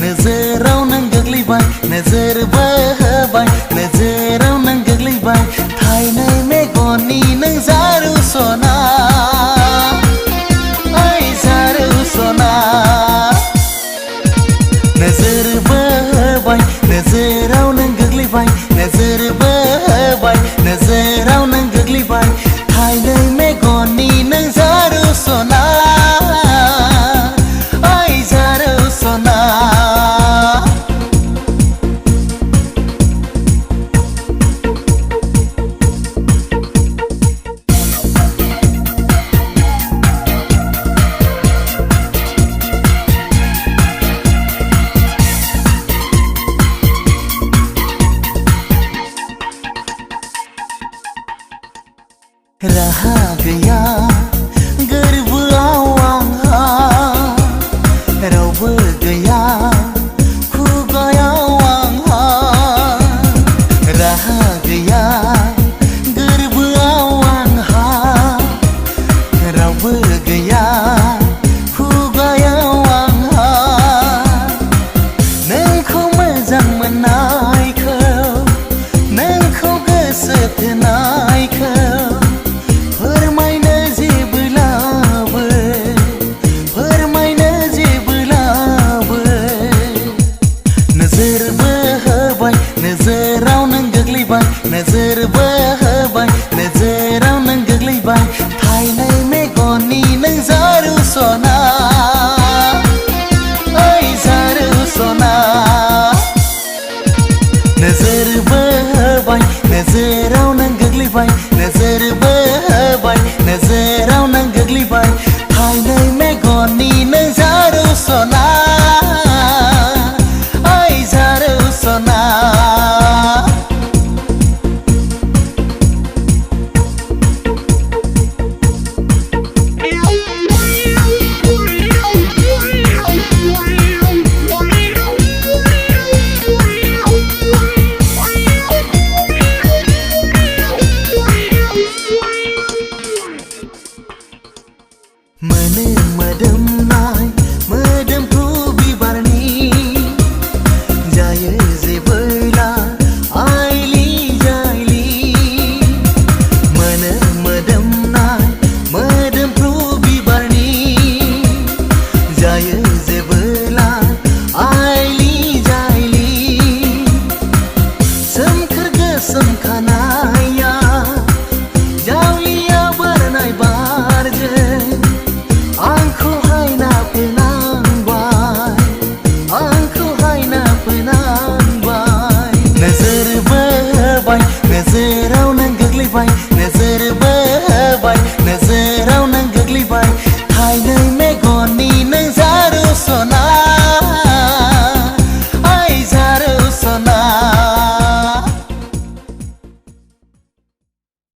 नोजोराव नों गोग्लैबाय नोजोराव नों गोग्लैबाय थाइनै मेगननि नों जारु सना ओइ जारु सना नोजोर बोबाय नोजोराव नों गोग्लैबाय नोजोराव नों गोग्लैबाय थाइनै मेगननि नों जारु सना ओइ जारु सना राहा गैया गोरबोआव आंहा रावबो गैया खुगायाव आंहा राहा गैया गोरबोआव आंहा रावबो गैया खुगायाव आंहा नोंखौ मोजां मोननायखौ नोंखौ गोसो थोनायखौ फोरमायनो जेबो लाबो नोजोर बोबाय नोजोराव नों गोग्लैबाय नोजोराव नों गोग्लैबाय थाइनै मेगननि नों जारु सना ओइ जारु सना नोजोर बोबाय नोजोराव नों गोग्लैबाय नोजोराव